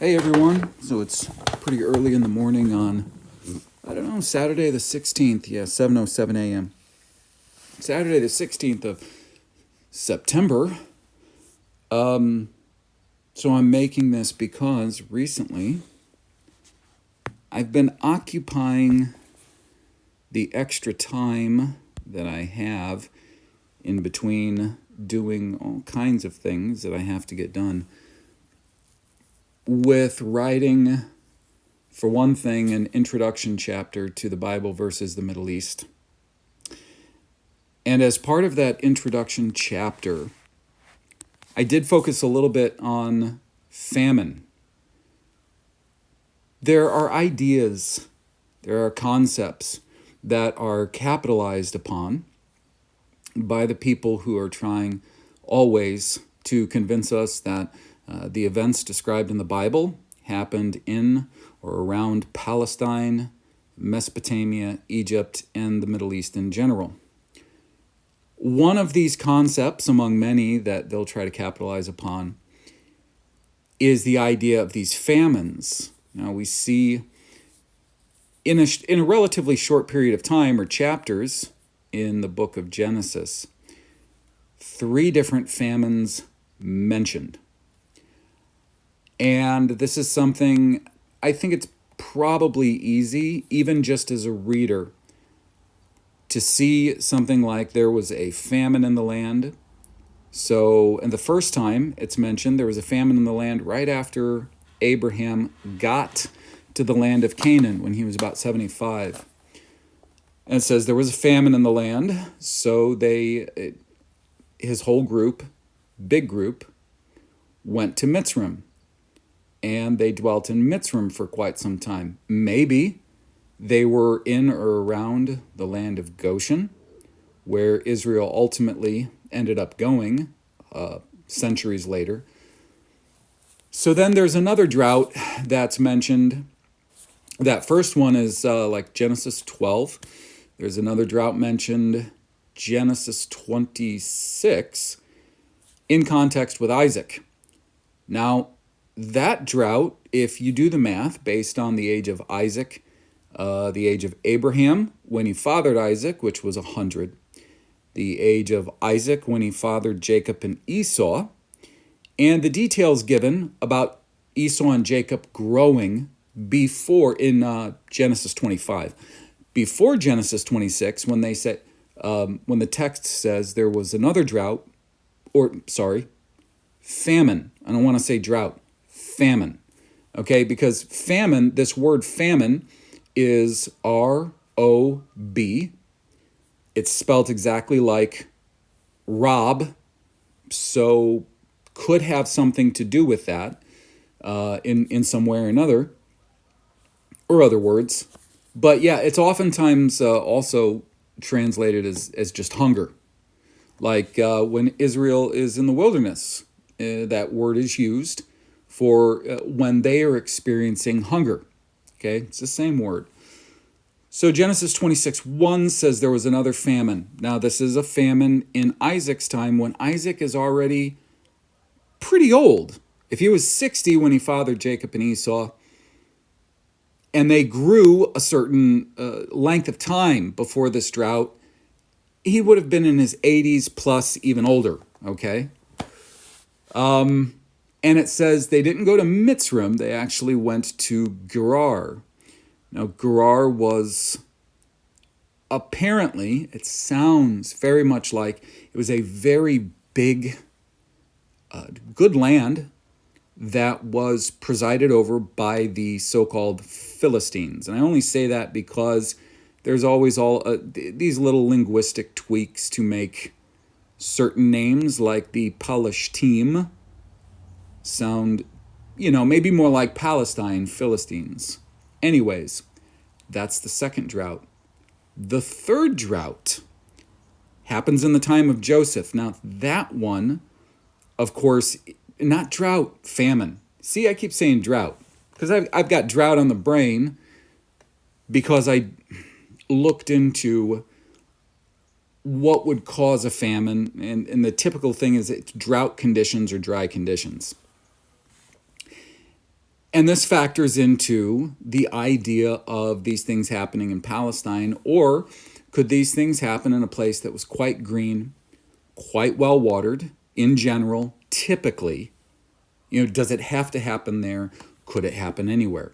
Hey everyone, so it's pretty early in the morning on, Saturday the 16th, 7:07 a.m. Saturday the 16th of September. So I'm making this because recently I've been occupying the extra time that I have in between doing all kinds of things that I have to get done with writing, for one thing, an introduction chapter to the Bible versus the Middle East. And as part of that introduction chapter, I did focus a little bit on famine. There are ideas, there are concepts that are capitalized upon by the people who are trying always to convince us that the events described in the Bible happened in or around Palestine, Mesopotamia, Egypt, and the Middle East in general. One of these concepts, among many that they'll try to capitalize upon, is the idea of these famines. Now, we see in a relatively short period of time, or chapters, in the book of Genesis, 3 different famines mentioned. And this is something, I think it's probably easy, even just as a reader, to see something like there was a famine in the land. So, and the first time it's mentioned, there was a famine in the land right after Abraham got to the land of Canaan when he was about 75. And it says there was a famine in the land, so his whole group, big group, went to Mitzrayim. And they dwelt in Mitzrayim for quite some time. Maybe they were in or around the land of Goshen, where Israel ultimately ended up going centuries later. So then there's another drought that's mentioned. That first one is like Genesis 12. There's another drought mentioned, Genesis 26, in context with Isaac. Now, that drought, if you do the math based on the age of Isaac, the age of Abraham when he fathered Isaac, which was 100, the age of Isaac when he fathered Jacob and Esau, and the details given about Esau and Jacob growing before in Genesis 25. Before Genesis 26, when the text says there was another drought, famine. I don't want to say drought. Famine, okay? Because famine, this word famine is R-O-B. It's spelled exactly like rob, so could have something to do with that in some way or another, or other words. But yeah, it's oftentimes also translated as just hunger. Like when Israel is in the wilderness, that word is used for when they are experiencing hunger. Okay, it's the same word. So Genesis 26:1 says there was another famine. Now this is a famine in Isaac's time when Isaac is already pretty old. If he was 60 when he fathered Jacob and Esau, and they grew a certain length of time before this drought, he would have been in his 80s plus, even older, okay? And it says they didn't go to Mitzrayim, they actually went to Gerar. Now, Gerar was apparently, it sounds very much like it was a very big, good land that was presided over by the so-called Philistines. And I only say that because there's always all these little linguistic tweaks to make certain names like the Palashtim sound, maybe more like Palestine, Philistines. Anyways, that's the second drought. The third drought happens in the time of Joseph. Now, that one, of course, not drought, famine. See, I keep saying drought because I've got drought on the brain because I looked into what would cause a famine, and the typical thing is it's drought conditions or dry conditions. And this factors into the idea of these things happening in Palestine, or could these things happen in a place that was quite green, quite well watered in general, typically? Does it have to happen there? Could it happen anywhere?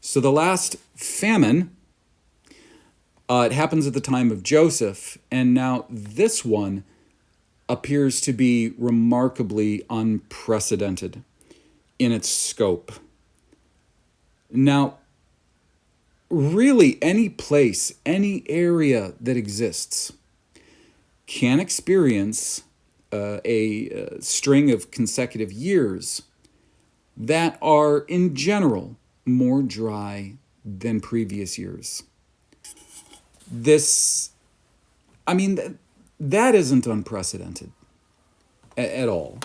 So the last famine, it happens at the time of Joseph, and now this one appears to be remarkably unprecedented in its scope. Now, really, any place, any area that exists can experience a string of consecutive years that are, in general, more dry than previous years. That isn't unprecedented at all.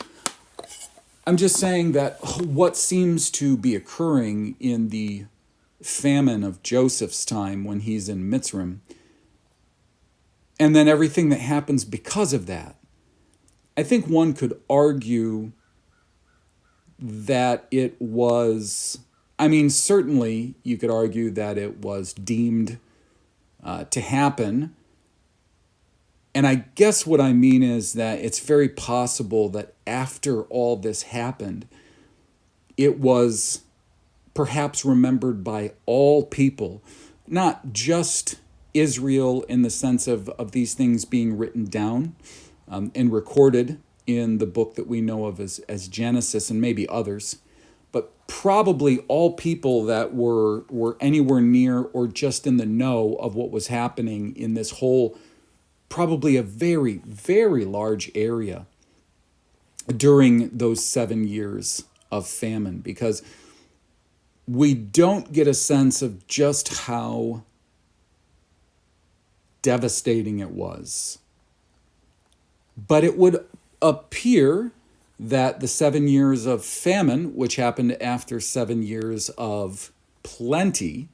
I'm just saying that what seems to be occurring in the famine of Joseph's time when he's in Mitzrayim, and then everything that happens because of that, I think one could argue that it was, certainly you could argue that it was deemed to happen. And I guess what I mean is that it's very possible that after all this happened, it was perhaps remembered by all people, not just Israel in the sense of these things being written down and recorded in the book that we know of as Genesis, and maybe others, but probably all people that were anywhere near or just in the know of what was happening in this whole, probably a very, very large area during those 7 years of famine, because we don't get a sense of just how devastating it was. But it would appear that the 7 years of famine, which happened after 7 years of plenty,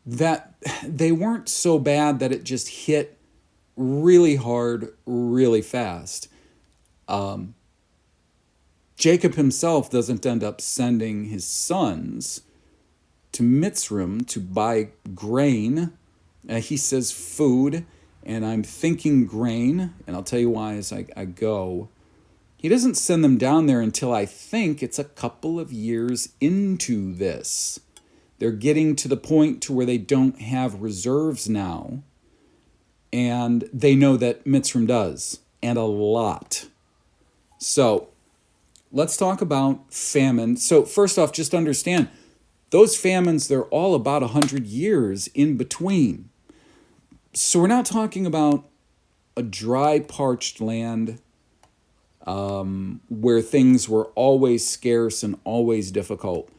that they weren't so bad that it just hit really hard, really fast. Jacob himself doesn't end up sending his sons to Mitzrayim to buy grain. He says food, and I'm thinking grain, and I'll tell you why as I go. He doesn't send them down there until I think it's a couple of years into this. They're getting to the point to where they don't have reserves now, and they know that Mitzrayim does, and a lot. So let's talk about famine. So first off, just understand, those famines, they're all about 100 years in between. So we're not talking about a dry, parched land where things were always scarce and always difficult.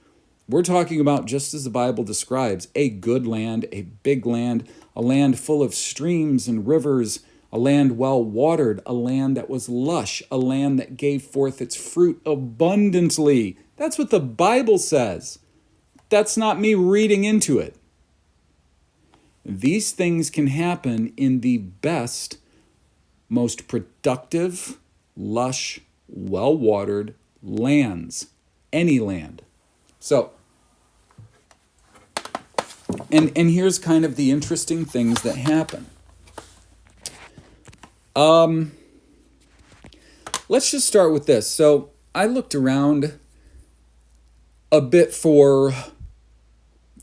We're talking about, just as the Bible describes, a good land, a big land, a land full of streams and rivers, a land well watered, a land that was lush, a land that gave forth its fruit abundantly. That's what the Bible says. That's not me reading into it. These things can happen in the best, most productive, lush, well watered lands, any land. So, and here's kind of the interesting things that happen. Let's just start with this. So I looked around a bit for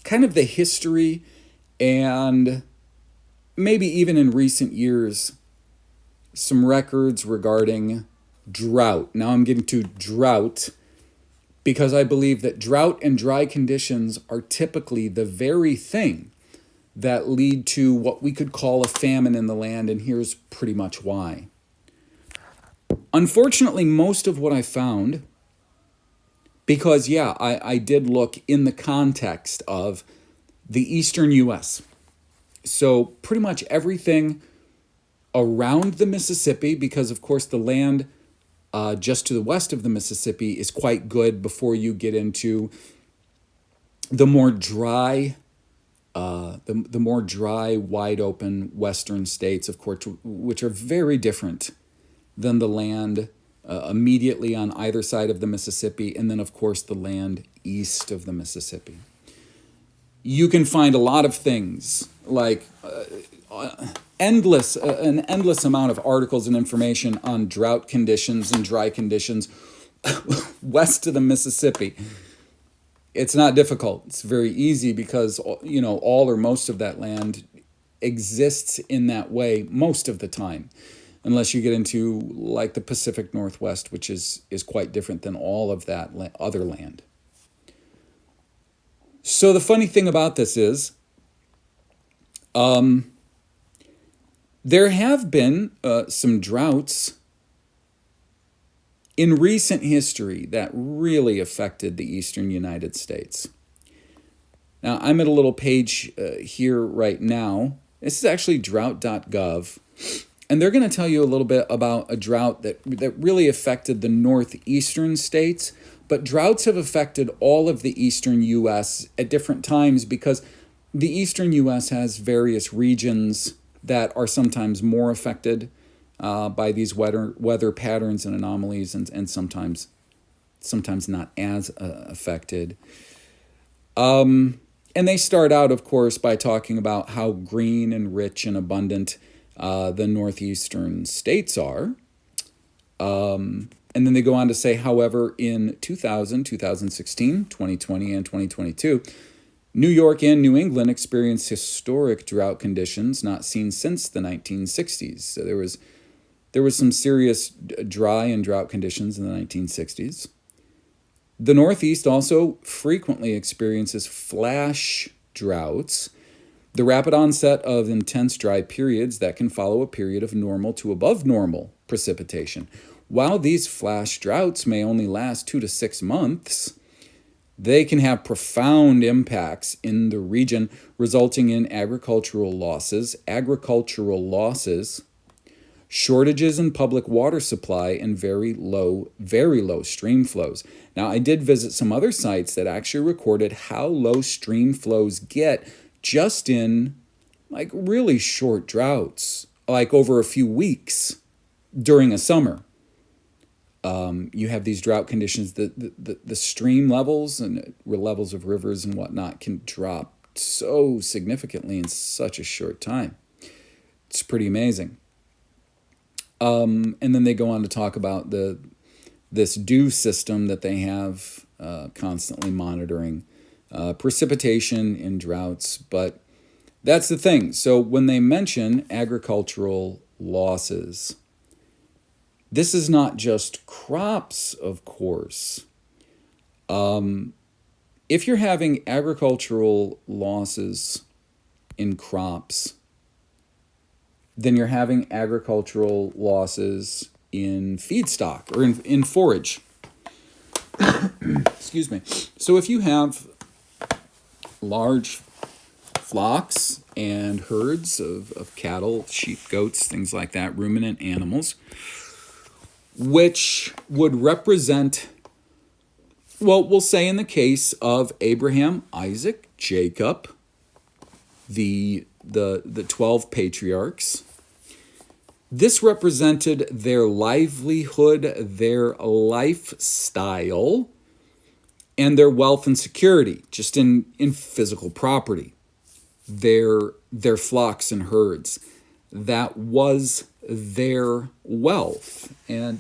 kind of the history and maybe even in recent years, some records regarding drought. Now I'm getting to drought because I believe that drought and dry conditions are typically the very thing that lead to what we could call a famine in the land, and here's pretty much why. Unfortunately, most of what I found, because I did look in the context of the eastern U.S., so pretty much everything around the Mississippi, because of course the land just to the west of the Mississippi is quite good before you get into the more dry, the more dry, wide open western states, of course, which are very different than the land immediately on either side of the Mississippi, and then, of course, the land east of the Mississippi. You can find a lot of things like an endless amount of articles and information on drought conditions and dry conditions west of the Mississippi. It's not difficult. It's very easy because, all or most of that land exists in that way most of the time, unless you get into like the Pacific Northwest, which is quite different than all of that other land. So the funny thing about this is, there have been some droughts in recent history that really affected the eastern United States. Now, I'm at a little page here right now. This is actually drought.gov. And they're going to tell you a little bit about a drought that really affected the northeastern states. But droughts have affected all of the eastern U.S. at different times because the eastern U.S. has various regions that are sometimes more affected by these weather patterns and anomalies, and sometimes not as affected. And they start out, of course, by talking about how green and rich and abundant the northeastern states are. And then they go on to say, however, in 2000, 2016, 2020, and 2022, New York and New England experienced historic drought conditions not seen since the 1960s. So there was some serious dry and drought conditions in the 1960s. The Northeast also frequently experiences flash droughts, the rapid onset of intense dry periods that can follow a period of normal to above normal precipitation. While these flash droughts may only last 2 to 6 months, they can have profound impacts in the region, resulting in agricultural losses, shortages in public water supply, and very low stream flows. Now, I did visit some other sites that actually recorded how low stream flows get just in like really short droughts, like over a few weeks during a summer. You have these drought conditions, the stream levels and levels of rivers and whatnot can drop so significantly in such a short time. It's pretty amazing. And then they go on to talk about this dew system that they have constantly monitoring precipitation in droughts. But that's the thing. So when they mention agricultural losses, this is not just crops, of course. If you're having agricultural losses in crops, then you're having agricultural losses in feedstock or in forage. Excuse me. So if you have large flocks and herds of cattle, sheep, goats, things like that, ruminant animals, which would represent, well, we'll say in the case of Abraham, Isaac, Jacob, the 12 patriarchs, this represented their livelihood, their lifestyle, and their wealth and security, just in physical property, their flocks and herds. That was their wealth. And,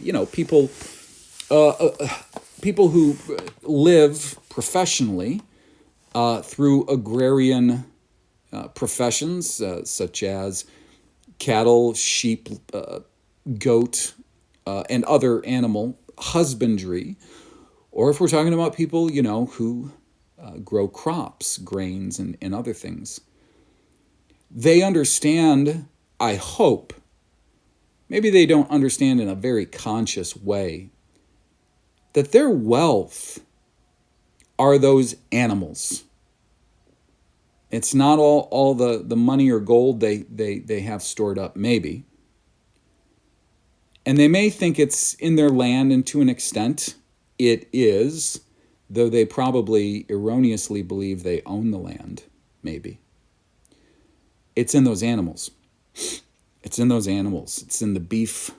people who live professionally through agrarian professions such as cattle, sheep, goat, and other animal husbandry, or if we're talking about people, who grow crops, grains, and other things, they understand, I hope, maybe they don't understand in a very conscious way, that their wealth are those animals. It's not all the money or gold they have stored up, maybe. And they may think it's in their land, and to an extent it is, though they probably erroneously believe they own the land, maybe. It's in those animals. It's in those animals. It's in the beef.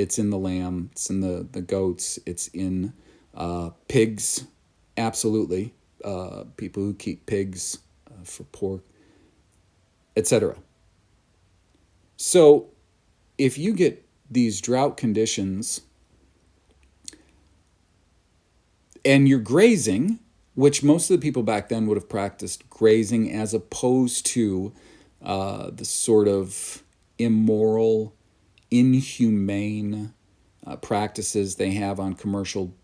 It's in the lamb. It's in the goats. It's in pigs. Absolutely. People who keep pigs for pork, etc. So if you get these drought conditions and you're grazing, which most of the people back then would have practiced grazing as opposed to the sort of immoral, inhumane practices they have on commercial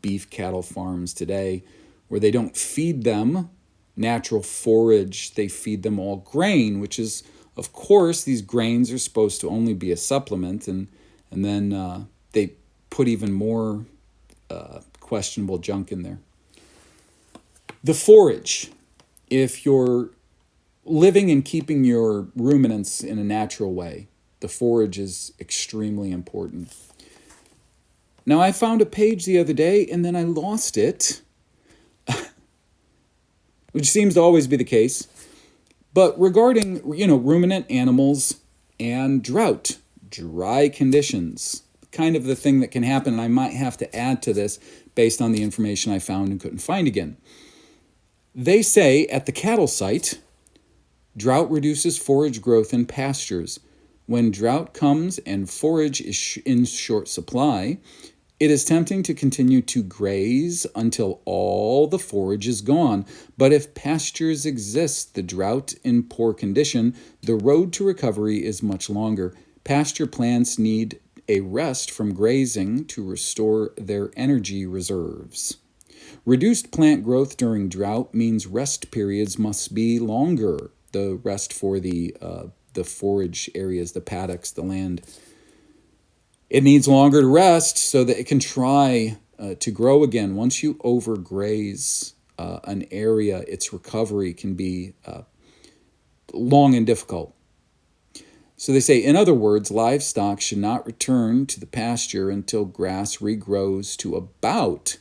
beef cattle farms today, where they don't feed them natural forage, they feed them all grain, which is, of course, these grains are supposed to only be a supplement, and then they put even more questionable junk in there. The forage, if you're living and keeping your ruminants in a natural way, the forage is extremely important. Now, I found a page the other day and then I lost it, which seems to always be the case. But regarding, ruminant animals and drought, dry conditions, kind of the thing that can happen, and I might have to add to this based on the information I found and couldn't find again. They say at the cattle site, drought reduces forage growth in pastures. When drought comes and forage is in short supply, it is tempting to continue to graze until all the forage is gone. But if pastures exist, the drought in poor condition, the road to recovery is much longer. Pasture plants need a rest from grazing to restore their energy reserves. Reduced plant growth during drought means rest periods must be longer. The rest for the forage areas, the paddocks, the land. It needs longer to rest so that it can try to grow again. Once you overgraze an area, its recovery can be long and difficult. So they say, in other words, livestock should not return to the pasture until grass regrows to about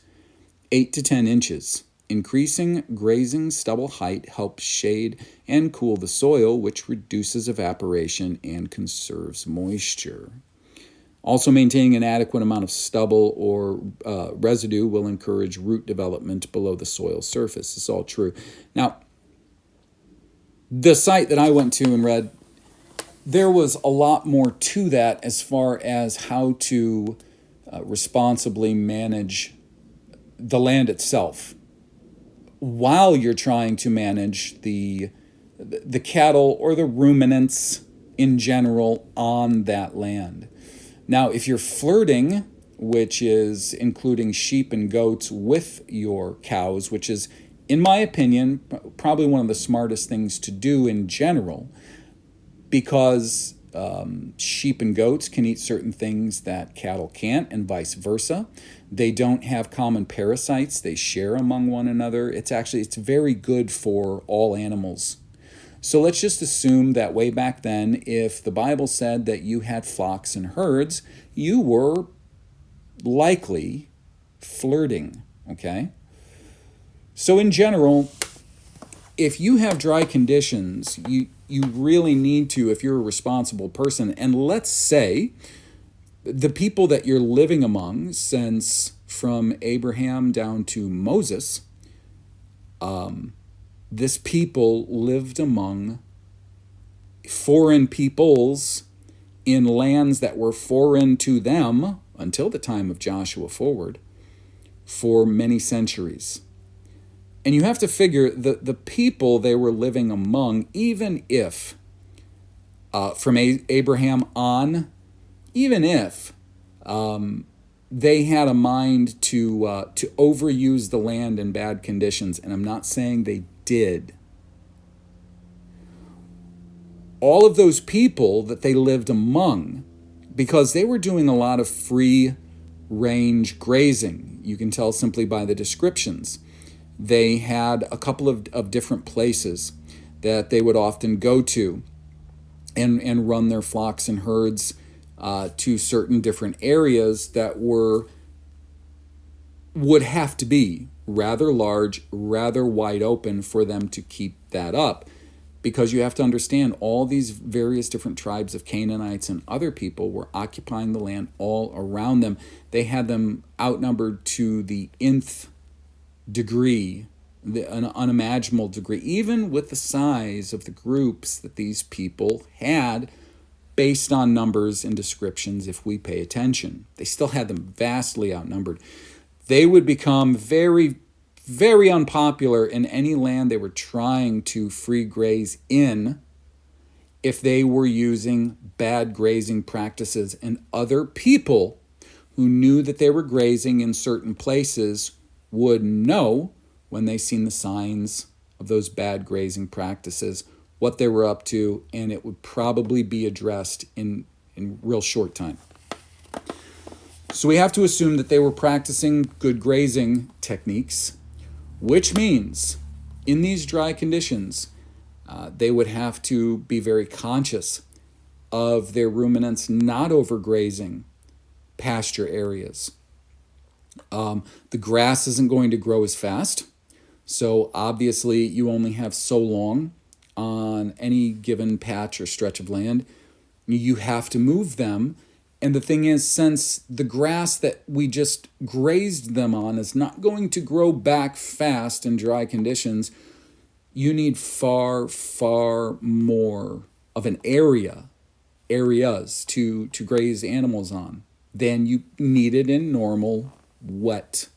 8 to 10 inches. Increasing grazing stubble height helps shade and cool the soil, which reduces evaporation and conserves moisture. Also, maintaining an adequate amount of stubble or residue will encourage root development below the soil surface. It's all true. Now, the site that I went to and read, there was a lot more to that as far as how to responsibly manage the land itself while you're trying to manage the cattle or the ruminants in general on that land. Now, if you're flirting, which is including sheep and goats with your cows, which is, in my opinion, probably one of the smartest things to do in general, because sheep and goats can eat certain things that cattle can't, and vice versa. They don't have common parasites. They share among one another. It's very good for all animals. So let's just assume that way back then, if the Bible said that you had flocks and herds, you were likely flirting, okay? So in general, if you have dry conditions, you really need to, if you're a responsible person, and let's say the people that you're living among, since from Abraham down to Moses, this people lived among foreign peoples in lands that were foreign to them until the time of Joshua forward for many centuries. And you have to figure the people they were living among, even if from Abraham on, even if they had a mind to overuse the land in bad conditions, and I'm not saying they did. All of those people that they lived among, because they were doing a lot of free range grazing, you can tell simply by the descriptions. They had a couple of different places that they would often go to and run their flocks and herds to certain different areas that would have to be rather large, rather wide open for them to keep that up. because you have to understand all these various different tribes of Canaanites and other people were occupying the land all around them. They had them outnumbered to the nth degree, an unimaginable degree, even with the size of the groups that these people had based on numbers and descriptions. If we pay attention, they still had them vastly outnumbered. They would become very, very unpopular in any land they were trying to free graze in if they were using bad grazing practices, and other people who knew that they were grazing in certain places would know when they seen the signs of those bad grazing practices, what they were up to, and it would probably be addressed in real short time. So we have to assume that they were practicing good grazing techniques, which means in these dry conditions, they would have to be very conscious of their ruminants not overgrazing pasture areas. The grass isn't going to grow as fast, so obviously you only have so long on any given patch or stretch of land. You have to move them. And the thing is, since the grass that we just grazed them on is not going to grow back fast in dry conditions, you need far, far more of an areas to graze animals on than you needed in normal wet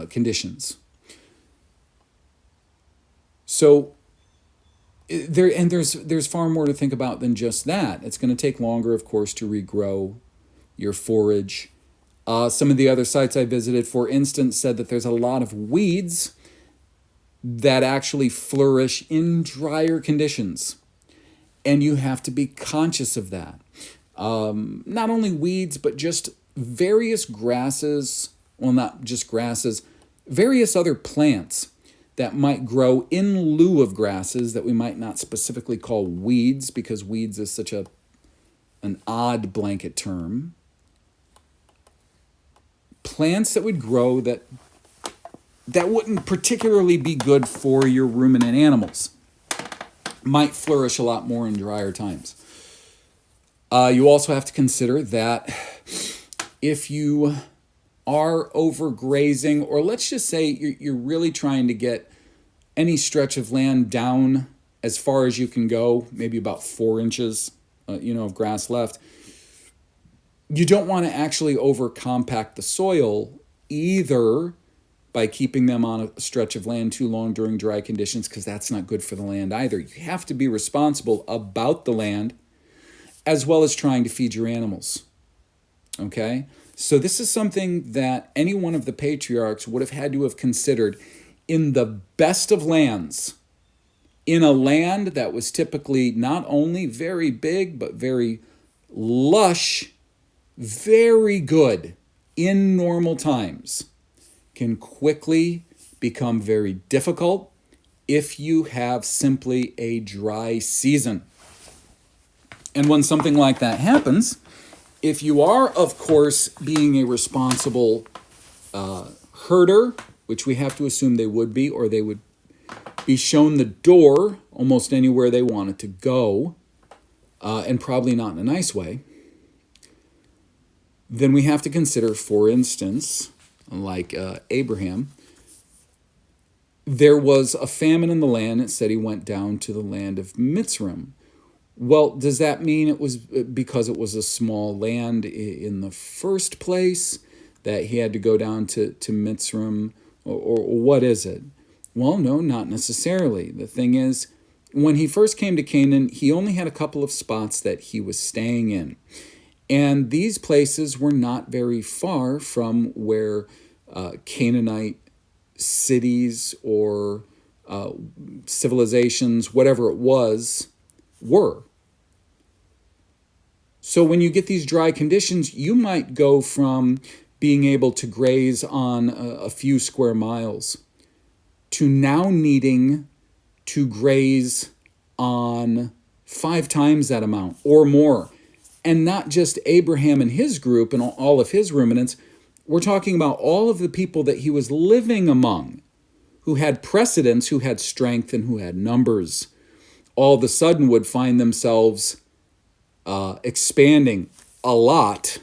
conditions. So there's far more to think about than just that. It's going to take longer, of course, to regrow your forage. Some of the other sites I visited, for instance, said that there's a lot of weeds that actually flourish in drier conditions, and you have to be conscious of that. Not only weeds, but just various grasses, well, not just grasses, various other plants that might grow in lieu of grasses that we might not specifically call weeds, because weeds is such an odd blanket term. Plants that would grow that wouldn't particularly be good for your ruminant animals might flourish a lot more in drier times. You also have to consider that if you are overgrazing, or let's just say you're really trying to get any stretch of land down as far as you can go, maybe about 4 inches, of grass left, you don't want to actually over-compact the soil either by keeping them on a stretch of land too long during dry conditions, because that's not good for the land either. You have to be responsible about the land as well as trying to feed your animals. Okay? So this is something that any one of the patriarchs would have had to have considered in the best of lands, in a land that was typically not only very big, but very lush, very good in normal times, can quickly become very difficult if you have simply a dry season. And when something like that happens, if you are, of course, being a responsible herder, which we have to assume they would be, or they would be shown the door almost anywhere they wanted to go, and probably not in a nice way, then we have to consider, for instance, like Abraham, there was a famine in the land. It said he went down to the land of Mitzrayim. Well, does that mean it was because it was a small land in the first place that he had to go down to Mitzrayim, or what is it? Well, no, not necessarily. The thing is, when he first came to Canaan, he only had a couple of spots that he was staying in. And these places were not very far from where Canaanite cities or civilizations, whatever it was, were. So when you get these dry conditions, you might go from being able to graze on a few square miles to now needing to graze on 5 times that amount or more. And not just Abraham and his group and all of his ruminants. We're talking about all of the people that he was living among, who had precedence, who had strength, and who had numbers. all of a sudden would find themselves expanding a lot,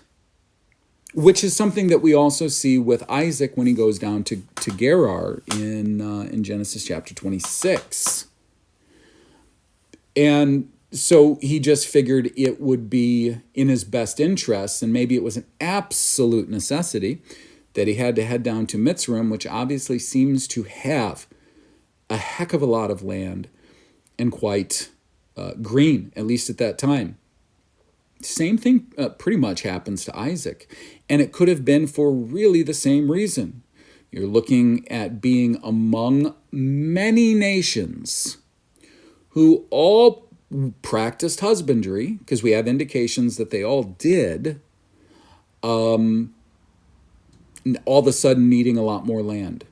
which is something that we also see with Isaac when he goes down to Gerar in Genesis chapter 26. And so he just figured it would be in his best interest, and maybe it was an absolute necessity, that he had to head down to Mitzrayim, which obviously seems to have a heck of a lot of land and quite green, at least at that time. Same thing pretty much happens to Isaac. And it could have been for really the same reason. You're looking at being among many nations who all practiced husbandry, because we have indications that they all did, all of a sudden needing a lot more land.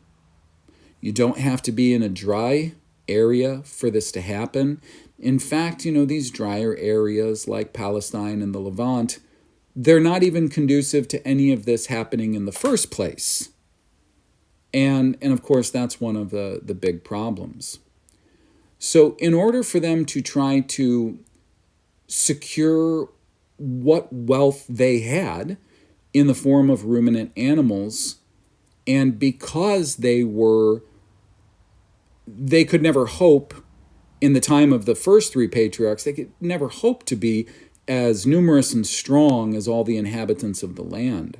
You don't have to be in a dry area for this to happen. In fact, these drier areas like Palestine and the Levant, they're not even conducive to any of this happening in the first place. And of course, that's one of the big problems. So in order for them to try to secure what wealth they had in the form of ruminant animals, and because they could never hope, in the time of the first three patriarchs, they could never hope to be as numerous and strong as all the inhabitants of the land.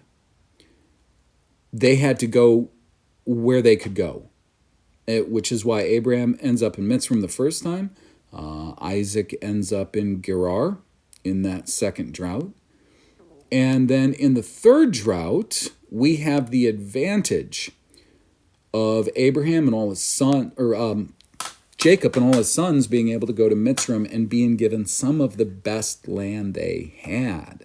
They had to go where they could go, which is why Abraham ends up in Mitzrayim the first time. Isaac ends up in Gerar in that second drought. And then in the third drought, we have the advantage of Abraham and all his son, Jacob and all his sons being able to go to Mitzrayim and being given some of the best land they had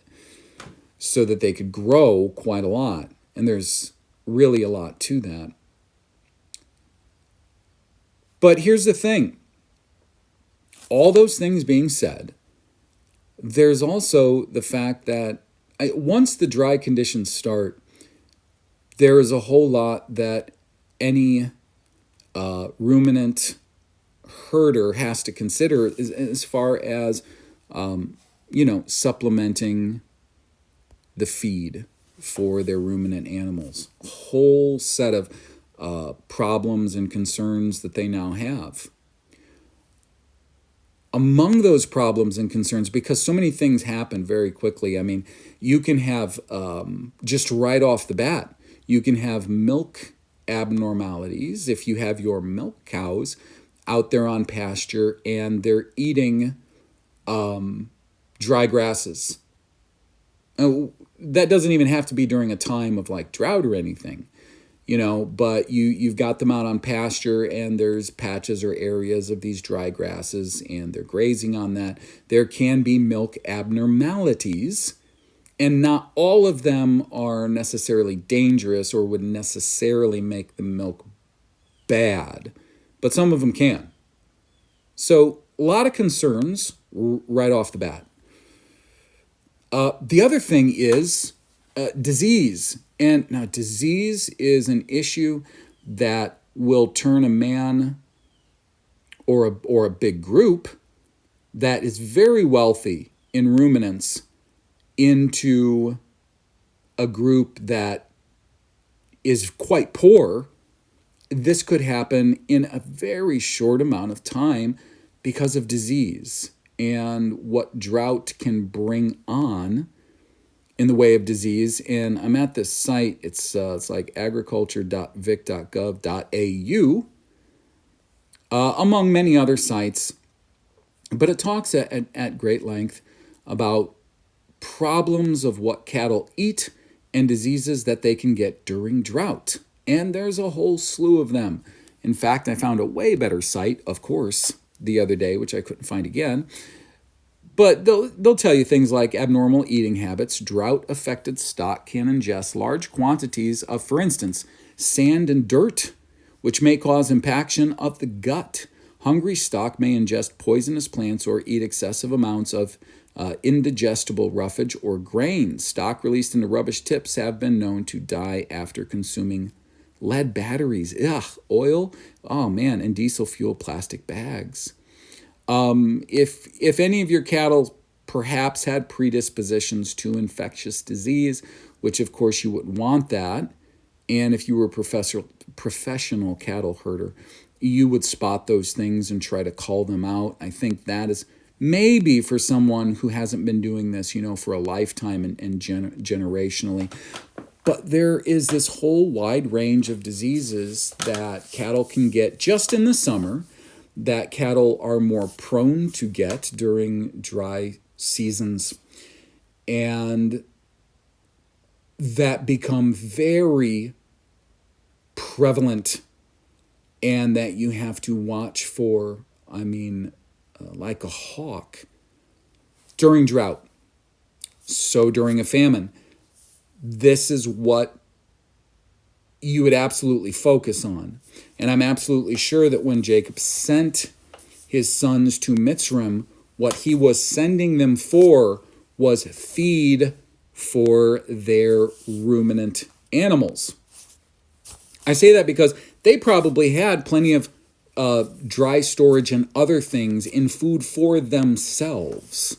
so that they could grow quite a lot. And there's really a lot to that. But here's the thing. All those things being said, there's also the fact that once the dry conditions start, there is a whole lot that any ruminant herder has to consider as far as, supplementing the feed for their ruminant animals. A whole set of problems and concerns that they now have. Among those problems and concerns, because so many things happen very quickly, you can have, just right off the bat, you can have milk abnormalities if you have your milk cows out there on pasture and they're eating dry grasses. That doesn't even have to be during a time of like drought or anything, but you've got them out on pasture and there's patches or areas of these dry grasses and they're grazing on that. There can be milk abnormalities, and not all of them are necessarily dangerous or would necessarily make the milk bad, but some of them can. So a lot of concerns right off the bat. The other thing is disease. And now disease is an issue that will turn a man or a big group that is very wealthy in ruminants into a group that is quite poor. This could happen in a very short amount of time because of disease and what drought can bring on in the way of disease. And I'm at this site. It's like agriculture.vic.gov.au, among many other sites. But it talks at great length about problems of what cattle eat and diseases that they can get during drought. And there's a whole slew of them. In fact, I found a way better site, of course, the other day, which I couldn't find again. But they'll tell you things like abnormal eating habits. Drought-affected stock can ingest large quantities of, for instance, sand and dirt, which may cause impaction of the gut. Hungry stock may ingest poisonous plants or eat excessive amounts of indigestible roughage or grain. Stock released into rubbish tips have been known to die after consuming lead batteries, oil, and diesel fuel plastic bags. If any of your cattle perhaps had predispositions to infectious disease, which of course you wouldn't want that, and if you were a professional cattle herder, you would spot those things and try to call them out. I think that is maybe for someone who hasn't been doing this, for a lifetime and generationally. But there is this whole wide range of diseases that cattle can get just in the summer, that cattle are more prone to get during dry seasons, and that become very prevalent, and that you have to watch for, like a hawk during drought. So during a famine, this is what you would absolutely focus on. And I'm absolutely sure that when Jacob sent his sons to Mitzrayim, what he was sending them for was feed for their ruminant animals. I say that because they probably had plenty of dry storage and other things in food for themselves.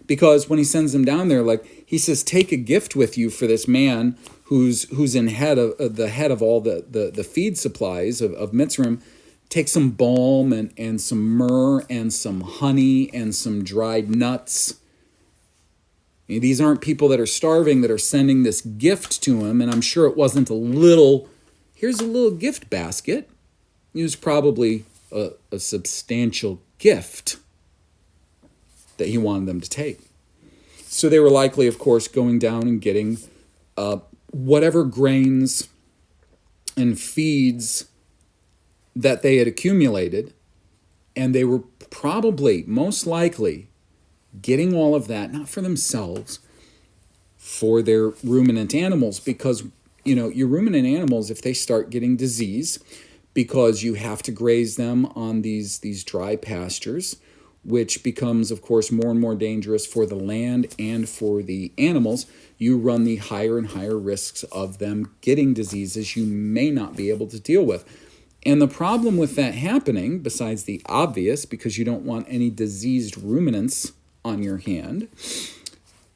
Because when he sends them down there, he says, take a gift with you for this man who's in the head of all the feed supplies of Mitzrayim. Take some balm and some myrrh and some honey and some dried nuts. These aren't people that are starving that are sending this gift to him, and I'm sure it wasn't here's a little gift basket. It was probably a substantial gift that he wanted them to take. So they were likely, of course, going down and getting whatever grains and feeds that they had accumulated, and they were probably, most likely, getting all of that, not for themselves, for their ruminant animals, because, your ruminant animals, if they start getting disease, because you have to graze them on these dry pastures, which becomes, of course, more and more dangerous for the land and for the animals, you run the higher and higher risks of them getting diseases you may not be able to deal with. And the problem with that happening, besides the obvious, because you don't want any diseased ruminants on your hand,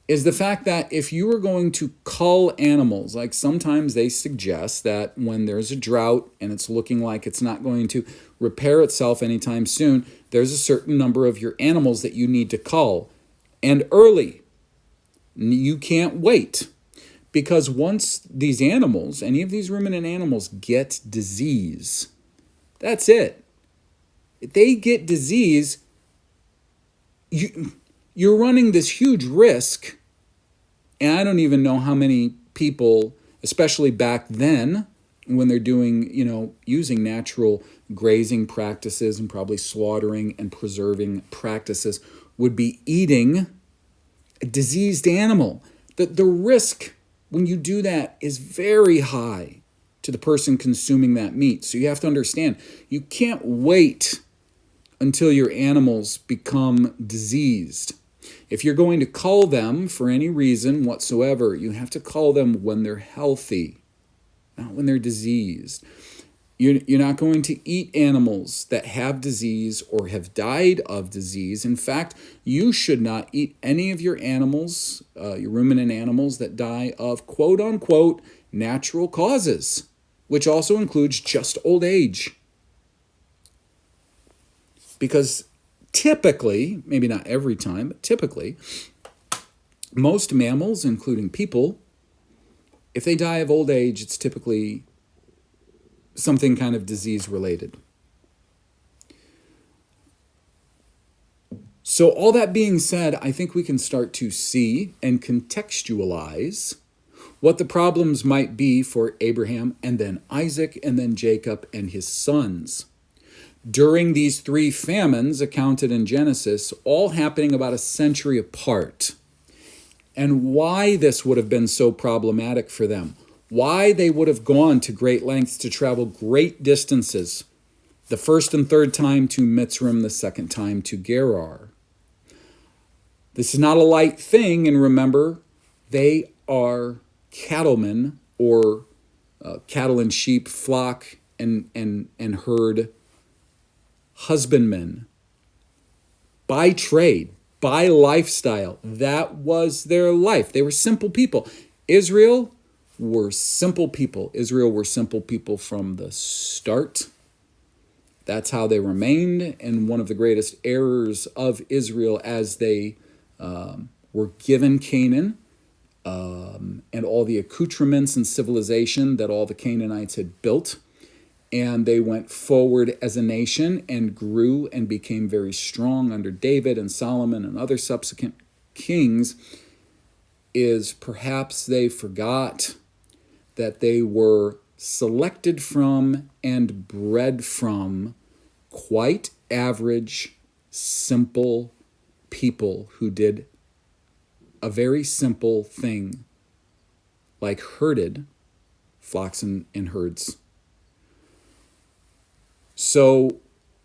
is the fact that if you are going to cull animals, like sometimes they suggest that when there's a drought and it's looking like it's not going to repair itself anytime soon, there's a certain number of your animals that you need to cull, and early. You can't wait, because once these animals, any of these ruminant animals, get disease, that's it. If they get disease, you're running this huge risk, and I don't even know how many people, especially back then, when they're doing, using natural grazing practices and probably slaughtering and preserving practices, would be eating a diseased animal. The risk when you do that is very high to the person consuming that meat. So you have to understand, you can't wait until your animals become diseased. If you're going to cull them for any reason whatsoever, you have to cull them when they're healthy, not when they're diseased. You're not going to eat animals that have disease or have died of disease. In fact, you should not eat any of your animals, your ruminant animals that die of quote-unquote natural causes, which also includes just old age. Because typically, maybe not every time, but typically, most mammals, including people, if they die of old age, it's typically something kind of disease related. So all that being said, I think we can start to see and contextualize what the problems might be for Abraham and then Isaac and then Jacob and his sons during these three famines accounted in Genesis, all happening about a century apart, and why this would have been so problematic for them. Why they would have gone to great lengths to travel great distances, the first and third time to Mitzrayim, the second time to Gerar. This is not a light thing, and remember, they are cattlemen, or cattle and sheep, flock and herd husbandmen. by trade, by lifestyle. That was their life. They were simple people. Israel were simple people. Israel were simple people from the start. That's how they remained. And one of the greatest errors of Israel as they were given Canaan and all the accoutrements and civilization that all the Canaanites had built, and they went forward as a nation and grew and became very strong under David and Solomon and other subsequent kings, is perhaps they forgot that they were selected from and bred from quite average, simple people who did a very simple thing, like herded flocks and herds. So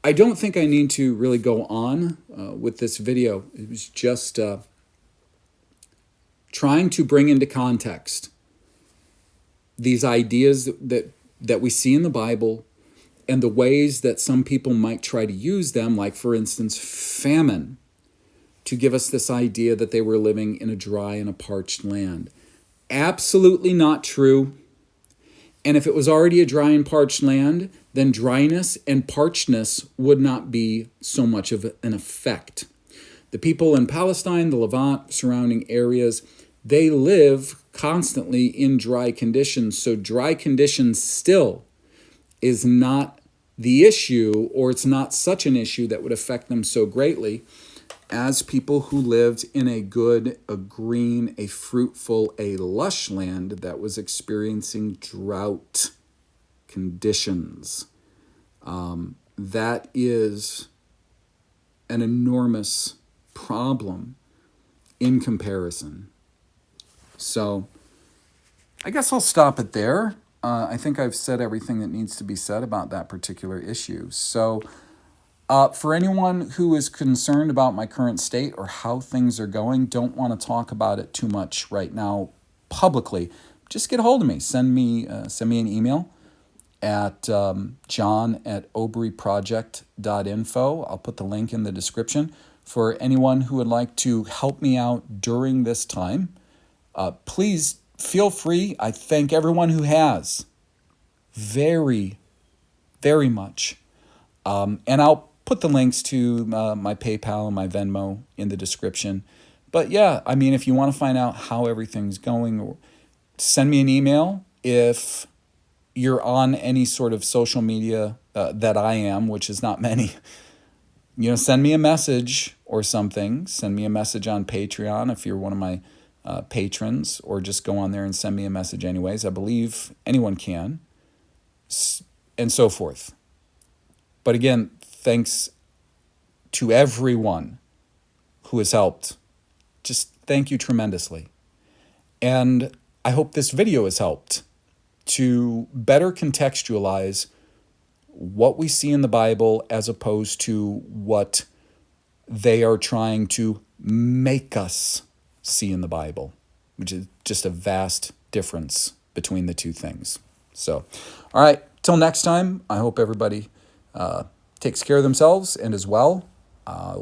I don't think I need to really go on with this video. It was just trying to bring into context these ideas that we see in the Bible and the ways that some people might try to use them, like, for instance, famine, to give us this idea that they were living in a dry and a parched land. Absolutely not true. And if it was already a dry and parched land, then dryness and parchedness would not be so much of an effect. The people in Palestine, the Levant, surrounding areas, they live constantly in dry conditions. So dry conditions still is not the issue, or it's not such an issue that would affect them so greatly as people who lived in a good, a green, a fruitful, a lush land that was experiencing drought conditions. That is an enormous problem in comparison. So I guess I'll stop it there. I think I've said everything that needs to be said about that particular issue. So for anyone who is concerned about my current state or how things are going, don't want to talk about it too much right now publicly, just get a hold of me. Send me an email at john@oberyproject.info. I'll put the link in the description for anyone who would like to help me out during this time. Please feel free. I thank everyone who has very, very much. And I'll put the links to my PayPal and my Venmo in the description. But yeah, I mean, if you want to find out how everything's going, or send me an email. If you're on any sort of social media that I am, which is not many, send me a message or something. Send me a message on Patreon if you're one of my patrons, or just go on there and send me a message anyways. I believe anyone can, and so forth. But again, thanks to everyone who has helped. Just thank you tremendously. And I hope this video has helped to better contextualize what we see in the Bible as opposed to what they are trying to make us see in the Bible, which is just a vast difference between the two things. So, all right, till next time, I hope everybody takes care of themselves and is well.